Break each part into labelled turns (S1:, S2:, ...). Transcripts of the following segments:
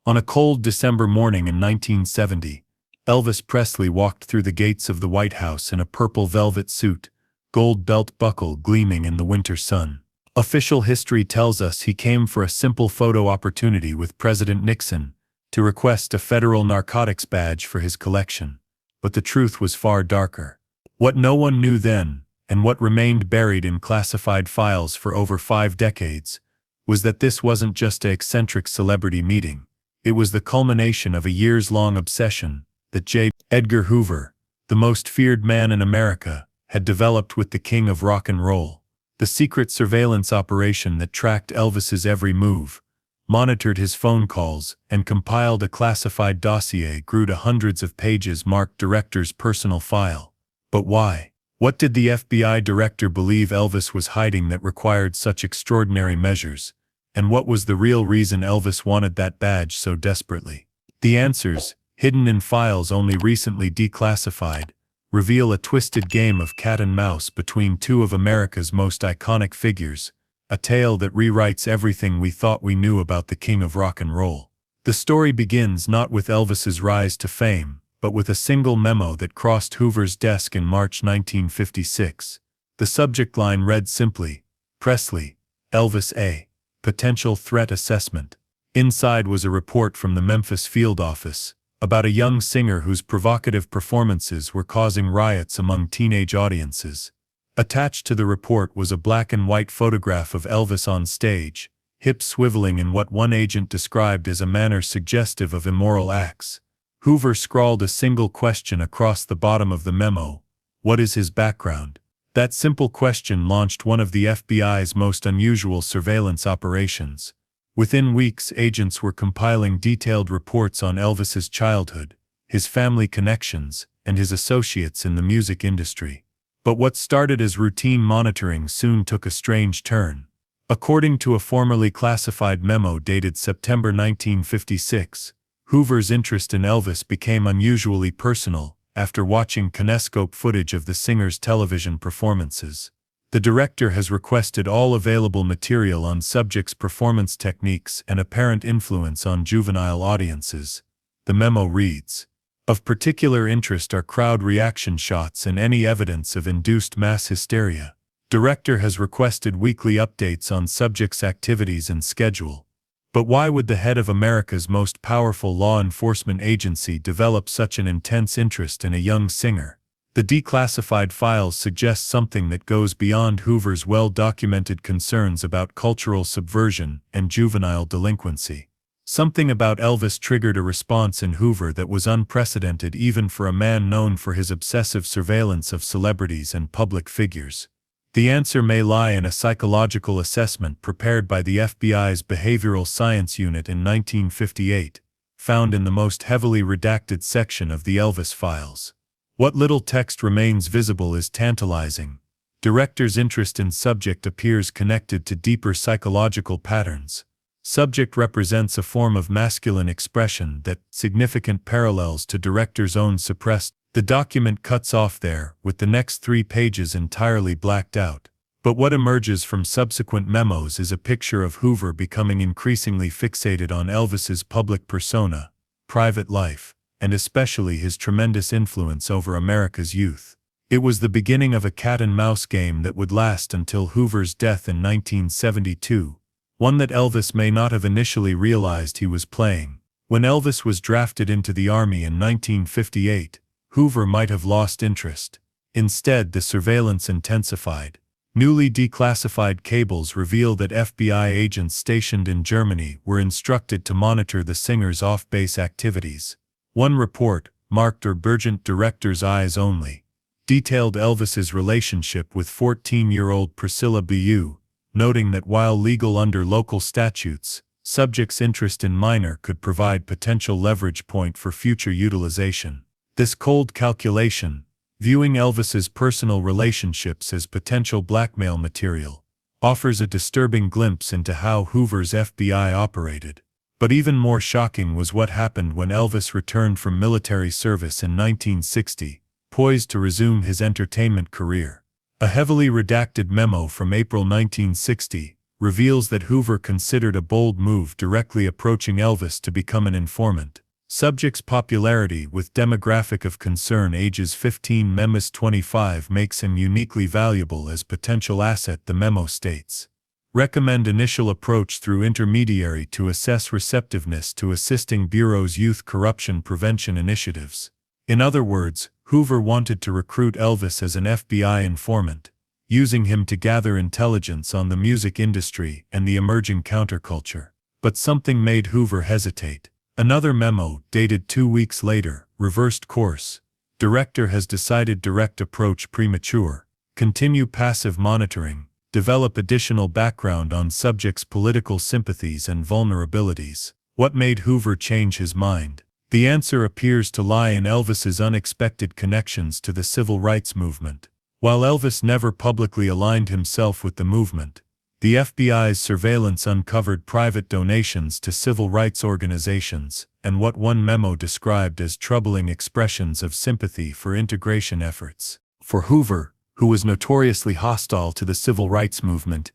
S1: On a cold December morning in 1970, Elvis Presley walked through the gates of the White House in a purple velvet suit, gold belt buckle gleaming in the winter sun. Official history tells us he came for a simple photo opportunity with President Nixon to request a federal narcotics badge for his collection. But the truth was far darker. What no one knew then, and what remained buried in classified files for over 5 decades, was that this wasn't just an eccentric celebrity meeting. It was the culmination of a years-long obsession that Edgar Hoover, the most feared man in America, had developed with the king of rock and roll. The secret surveillance operation that tracked Elvis's every move, monitored his phone calls, and compiled a classified dossier grew to hundreds of pages marked director's personal file. But why? What did the FBI director believe Elvis was hiding that required such extraordinary measures? And what was the real reason Elvis wanted that badge so desperately? The answers, hidden in files only recently declassified, reveal a twisted game of cat and mouse between two of America's most iconic figures, a tale that rewrites everything we thought we knew about the king of rock and roll. The story begins not with Elvis's rise to fame, but with a single memo that crossed Hoover's desk in March 1956. The subject line read simply, "Presley, Elvis A. Potential Threat Assessment." Inside was a report from the Memphis field office about a young singer whose provocative performances were causing riots among teenage audiences. Attached to the report was a black and white photograph of Elvis on stage, hips swiveling in what one agent described as a manner suggestive of immoral acts. Hoover scrawled a single question across the bottom of the memo: "What is his background?" That simple question launched one of the FBI's most unusual surveillance operations. Within weeks, agents were compiling detailed reports on Elvis's childhood, his family connections, and his associates in the music industry. But what started as routine monitoring soon took a strange turn. According to a formerly classified memo dated September 1956, Hoover's interest in Elvis became unusually personal after watching kinescope footage of the singer's television performances. The director has requested all available material on subjects' performance techniques and apparent influence on juvenile audiences. The memo reads, "Of particular interest are crowd reaction shots and any evidence of induced mass hysteria. Director has requested weekly updates on subjects' activities and schedule." But why would the head of America's most powerful law enforcement agency develop such an intense interest in a young singer? The declassified files suggest something that goes beyond Hoover's well-documented concerns about cultural subversion and juvenile delinquency. Something about Elvis triggered a response in Hoover that was unprecedented even for a man known for his obsessive surveillance of celebrities and public figures. The answer may lie in a psychological assessment prepared by the FBI's Behavioral Science Unit in 1958, found in the most heavily redacted section of the Elvis files. What little text remains visible is tantalizing. Director's interest in subject appears connected to deeper psychological patterns. Subject represents a form of masculine expression that significant parallels to director's own suppressed. The document cuts off there, with the next 3 pages entirely blacked out. But what emerges from subsequent memos is a picture of Hoover becoming increasingly fixated on Elvis's public persona, private life, and especially his tremendous influence over America's youth. It was the beginning of a cat-and-mouse game that would last until Hoover's death in 1972, one that Elvis may not have initially realized he was playing. When Elvis was drafted into the Army in 1958, Hoover might have lost interest. Instead, the surveillance intensified. Newly declassified cables reveal that FBI agents stationed in Germany were instructed to monitor the singer's off-base activities. One report, marked "Urgent Director's Eyes Only," detailed Elvis's relationship with 14-year-old Priscilla Bu, noting that while legal under local statutes, subject's interest in minor could provide potential leverage point for future utilization. This cold calculation, viewing Elvis's personal relationships as potential blackmail material, offers a disturbing glimpse into how Hoover's FBI operated. But even more shocking was what happened when Elvis returned from military service in 1960, poised to resume his entertainment career. A heavily redacted memo from April 1960 reveals that Hoover considered a bold move directly approaching Elvis to become an informant. Subject's popularity with demographic of concern ages 15–25 makes him uniquely valuable as potential asset, the memo states. Recommend initial approach through intermediary to assess receptiveness to assisting Bureau's youth corruption prevention initiatives. In other words, Hoover wanted to recruit Elvis as an FBI informant, using him to gather intelligence on the music industry and the emerging counterculture. But something made Hoover hesitate. Another memo, dated 2 weeks later, reversed course. Director has decided direct approach premature. Continue passive monitoring. Develop additional background on subject's political sympathies and vulnerabilities. What made Hoover change his mind? The answer appears to lie in Elvis's unexpected connections to the civil rights movement. While Elvis never publicly aligned himself with the movement, the FBI's surveillance uncovered private donations to civil rights organizations and what one memo described as troubling expressions of sympathy for integration efforts. For Hoover, who was notoriously hostile to the civil rights movement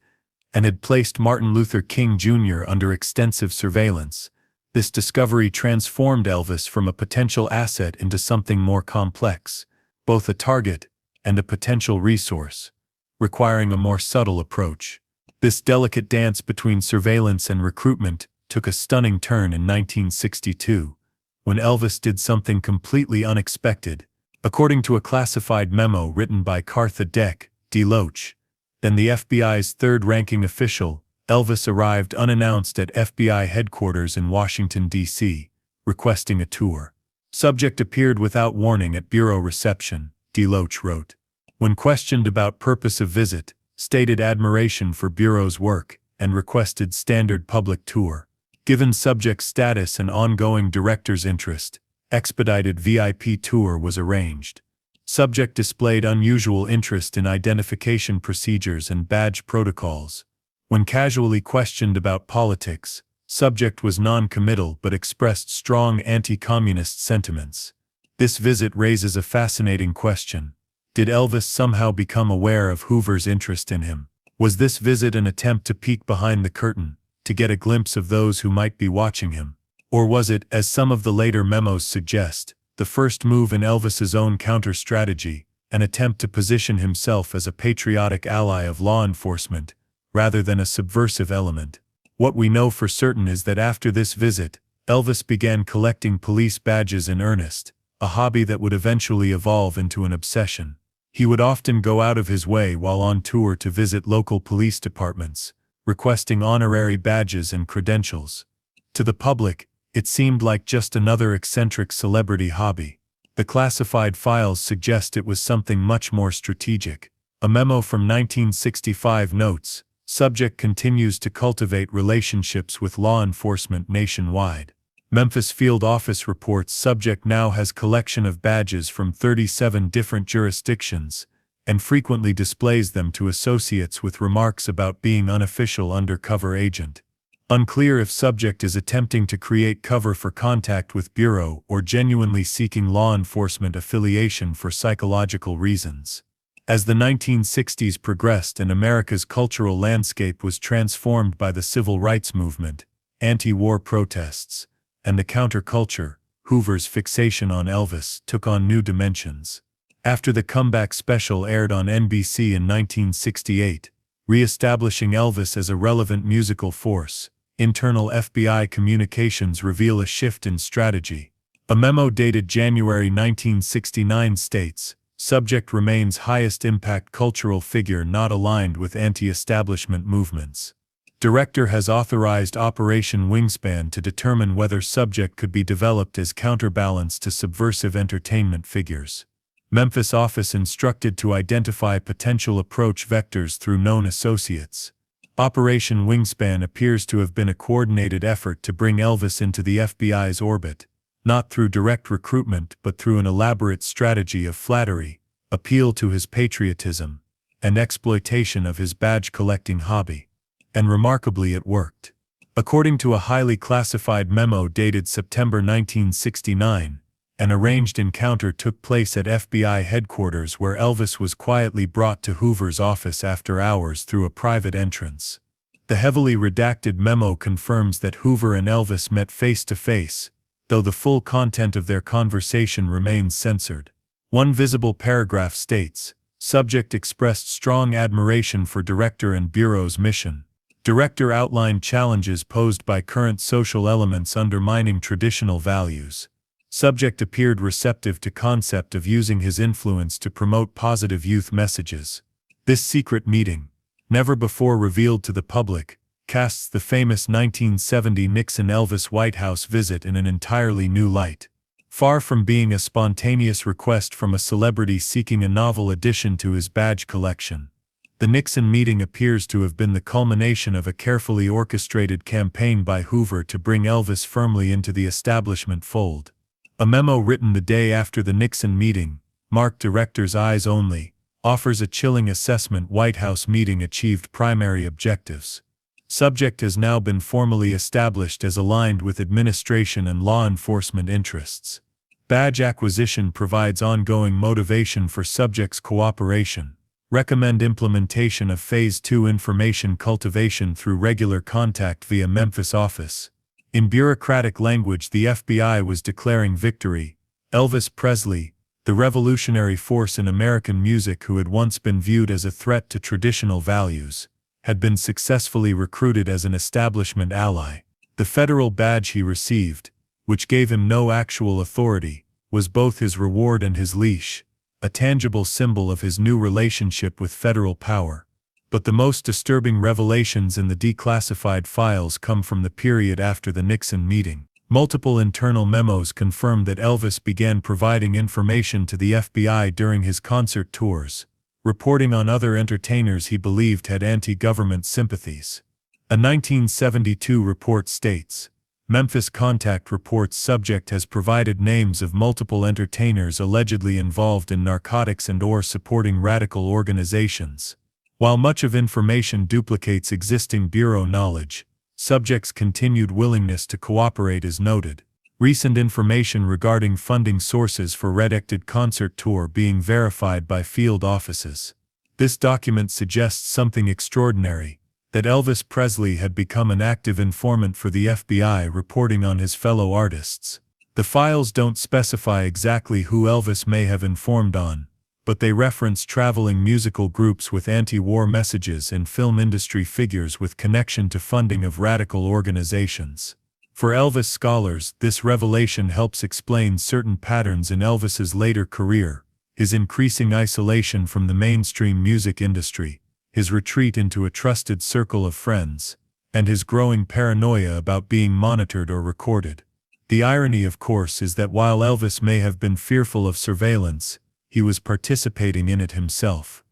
S1: and had placed Martin Luther King Jr. under extensive surveillance, this discovery transformed Elvis from a potential asset into something more complex, both a target and a potential resource, requiring a more subtle approach. This delicate dance between surveillance and recruitment took a stunning turn in 1962, when Elvis did something completely unexpected. According to a classified memo written by Cartha Deck, DeLoach, then the FBI's third-ranking official, Elvis arrived unannounced at FBI headquarters in Washington, D.C., requesting a tour. Subject appeared without warning at bureau reception, DeLoach wrote. When questioned about purpose of visit, stated admiration for Bureau's work, and requested standard public tour. Given subject's status and ongoing director's interest, expedited VIP tour was arranged. Subject displayed unusual interest in identification procedures and badge protocols. When casually questioned about politics, subject was non-committal but expressed strong anti-communist sentiments. This visit raises a fascinating question. Did Elvis somehow become aware of Hoover's interest in him? Was this visit an attempt to peek behind the curtain, to get a glimpse of those who might be watching him? Or was it, as some of the later memos suggest, the first move in Elvis's own counter-strategy, an attempt to position himself as a patriotic ally of law enforcement, rather than a subversive element? What we know for certain is that after this visit, Elvis began collecting police badges in earnest, a hobby that would eventually evolve into an obsession. He would often go out of his way while on tour to visit local police departments, requesting honorary badges and credentials. To the public, it seemed like just another eccentric celebrity hobby. The classified files suggest it was something much more strategic. A memo from 1965 notes, subject continues to cultivate relationships with law enforcement nationwide. Memphis field office reports subject now has collection of badges from 37 different jurisdictions, and frequently displays them to associates with remarks about being unofficial undercover agent. Unclear if subject is attempting to create cover for contact with Bureau or genuinely seeking law enforcement affiliation for psychological reasons. As the 1960s progressed and America's cultural landscape was transformed by the civil rights movement, anti-war protests, and the counterculture, Hoover's fixation on Elvis took on new dimensions. After the comeback special aired on NBC in 1968, re-establishing Elvis as a relevant musical force, internal FBI communications reveal a shift in strategy. A memo dated January 1969 states, subject remains highest impact cultural figure not aligned with anti-establishment movements. Director has authorized Operation Wingspan to determine whether subject could be developed as counterbalance to subversive entertainment figures. Memphis office instructed to identify potential approach vectors through known associates. Operation Wingspan appears to have been a coordinated effort to bring Elvis into the FBI's orbit, not through direct recruitment but through an elaborate strategy of flattery, appeal to his patriotism, and exploitation of his badge-collecting hobby. And remarkably it worked. According to a highly classified memo dated September 1969, an arranged encounter took place at FBI headquarters where Elvis was quietly brought to Hoover's office after hours through a private entrance. The heavily redacted memo confirms that Hoover and Elvis met face-to-face, though the full content of their conversation remains censored. One visible paragraph states, "Subject expressed strong admiration for Director and Bureau's mission. Director outlined challenges posed by current social elements undermining traditional values. Subject appeared receptive to concept of using his influence to promote positive youth messages." This secret meeting, never before revealed to the public, casts the famous 1970 Nixon-Elvis White House visit in an entirely new light. Far from being a spontaneous request from a celebrity seeking a novel addition to his badge collection, the Nixon meeting appears to have been the culmination of a carefully orchestrated campaign by Hoover to bring Elvis firmly into the establishment fold. A memo written the day after the Nixon meeting, marked Director's Eyes Only, offers a chilling assessment. White House meeting achieved primary objectives. Subject has now been formally established as aligned with administration and law enforcement interests. Badge acquisition provides ongoing motivation for Subject's cooperation. Recommend implementation of Phase 2 information cultivation through regular contact via Memphis office. In bureaucratic language, the FBI was declaring victory. Elvis Presley, the revolutionary force in American music who had once been viewed as a threat to traditional values, had been successfully recruited as an establishment ally. The federal badge he received, which gave him no actual authority, was both his reward and his leash, a tangible symbol of his new relationship with federal power. But the most disturbing revelations in the declassified files come from the period after the Nixon meeting. Multiple internal memos confirm that Elvis began providing information to the FBI during his concert tours, reporting on other entertainers he believed had anti-government sympathies. A 1972 report states, Memphis contact reports Subject has provided names of multiple entertainers allegedly involved in narcotics and/or supporting radical organizations. While much of information duplicates existing Bureau knowledge, Subject's continued willingness to cooperate is noted. Recent information regarding funding sources for redacted concert tour being verified by field offices. This document suggests something extraordinary, that Elvis Presley had become an active informant for the FBI, reporting on his fellow artists. The files don't specify exactly who Elvis may have informed on, but they reference traveling musical groups with anti-war messages and film industry figures with connection to funding of radical organizations. For Elvis scholars, this revelation helps explain certain patterns in Elvis's later career: his increasing isolation from the mainstream music industry, his retreat into a trusted circle of friends, and his growing paranoia about being monitored or recorded. The irony, of course, is that while Elvis may have been fearful of surveillance, he was participating in it himself.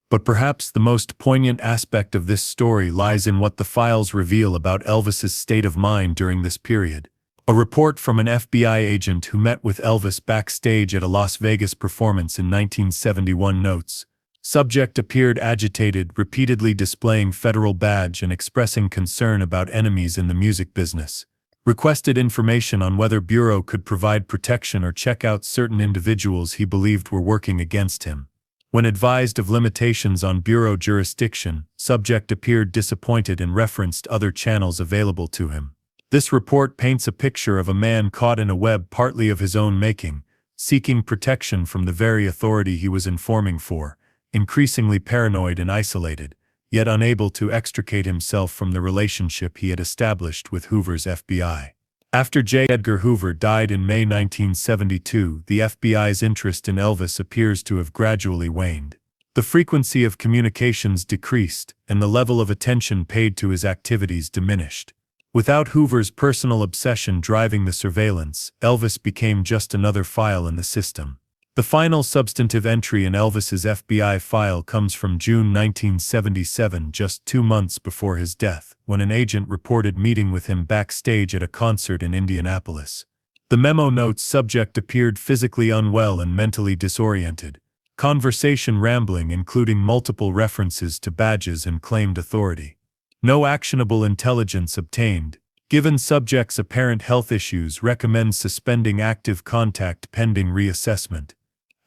S1: But perhaps the most poignant aspect of this story lies in what the files reveal about Elvis's state of mind during this period. A report from an FBI agent who met with Elvis backstage at a Las Vegas performance in 1971 notes, Subject appeared agitated, repeatedly displaying federal badge and expressing concern about enemies in the music business. Requested information on whether Bureau could provide protection or check out certain individuals he believed were working against him. When advised of limitations on Bureau jurisdiction, Subject appeared disappointed and referenced other channels available to him. This report paints a picture of a man caught in a web partly of his own making, seeking protection from the very authority he was informing for, increasingly paranoid and isolated, yet unable to extricate himself from the relationship he had established with Hoover's FBI. After J. Edgar Hoover died in May 1972, the FBI's interest in Elvis appears to have gradually waned. The frequency of communications decreased, and the level of attention paid to his activities diminished. Without Hoover's personal obsession driving the surveillance, Elvis became just another file in the system. The final substantive entry in Elvis's FBI file comes from June 1977, just 2 months before his death, when an agent reported meeting with him backstage at a concert in Indianapolis. The memo notes Subject appeared physically unwell and mentally disoriented. Conversation rambling, including multiple references to badges and claimed authority. No actionable intelligence obtained. Given Subject's apparent health issues, recommends suspending active contact pending reassessment.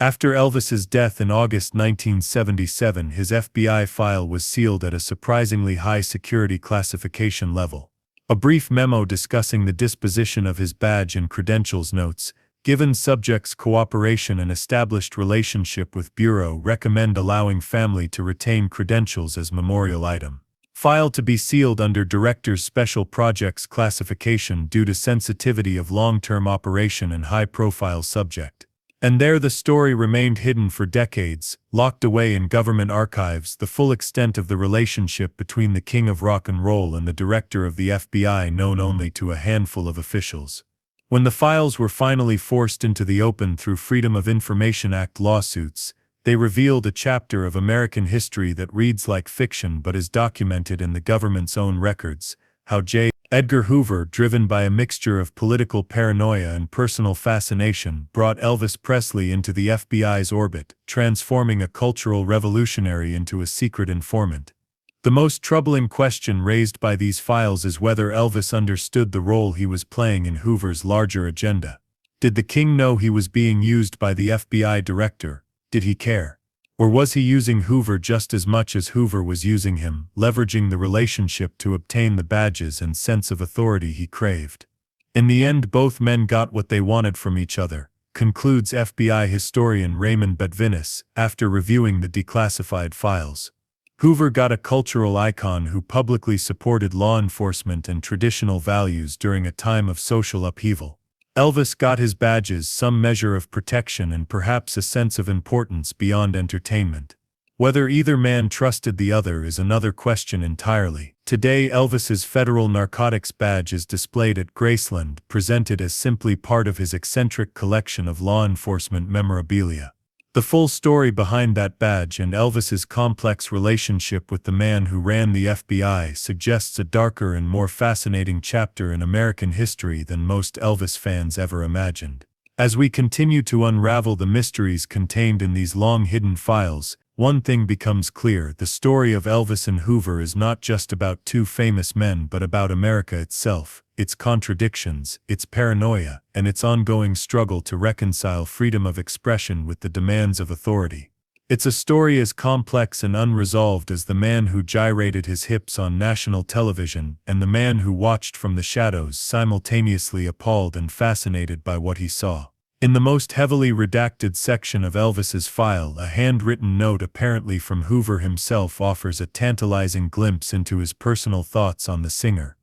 S1: After Elvis's death in August 1977, his FBI file was sealed at a surprisingly high security classification level. A brief memo discussing the disposition of his badge and credentials notes, given subject's cooperation and established relationship with Bureau, recommend allowing family to retain credentials as memorial item. File to be sealed under Director's Special Projects classification due to sensitivity of long-term operation and high-profile subject. And there the story remained hidden for decades, locked away in government archives, the full extent of the relationship between the king of rock and roll and the director of the FBI known only to a handful of officials. When the files were finally forced into the open through Freedom of Information Act lawsuits, they revealed a chapter of American history that reads like fiction but is documented in the government's own records, how Edgar Hoover, driven by a mixture of political paranoia and personal fascination, brought Elvis Presley into the FBI's orbit, transforming a cultural revolutionary into a secret informant. The most troubling question raised by these files is whether Elvis understood the role he was playing in Hoover's larger agenda. Did the king know he was being used by the FBI director? Did he care? Or was he using Hoover just as much as Hoover was using him, leveraging the relationship to obtain the badges and sense of authority he craved? In the end, both men got what they wanted from each other, concludes FBI historian Raymond Bedvinis, after reviewing the declassified files. Hoover got a cultural icon who publicly supported law enforcement and traditional values during a time of social upheaval. Elvis got his badges, some measure of protection and perhaps a sense of importance beyond entertainment. Whether either man trusted the other is another question entirely. Today, Elvis's federal narcotics badge is displayed at Graceland, presented as simply part of his eccentric collection of law enforcement memorabilia. The full story behind that badge and Elvis's complex relationship with the man who ran the FBI suggests a darker and more fascinating chapter in American history than most Elvis fans ever imagined. As we continue to unravel the mysteries contained in these long-hidden files, one thing becomes clear: the story of Elvis and Hoover is not just about two famous men but about America itself, its contradictions, its paranoia, and its ongoing struggle to reconcile freedom of expression with the demands of authority. It's a story as complex and unresolved as the man who gyrated his hips on national television and the man who watched from the shadows, simultaneously appalled and fascinated by what he saw. In the most heavily redacted section of Elvis's file, a handwritten note apparently from Hoover himself offers a tantalizing glimpse into his personal thoughts on the singer.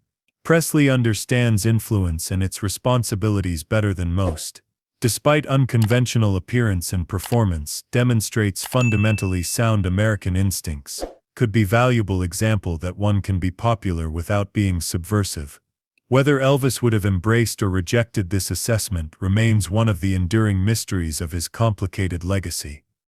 S1: Presley understands influence and its responsibilities better than most. Despite unconventional appearance and performance, demonstrates fundamentally sound American instincts. Could be valuable example that one can be popular without being subversive. Whether Elvis would have embraced or rejected this assessment remains one of the enduring mysteries of his complicated legacy.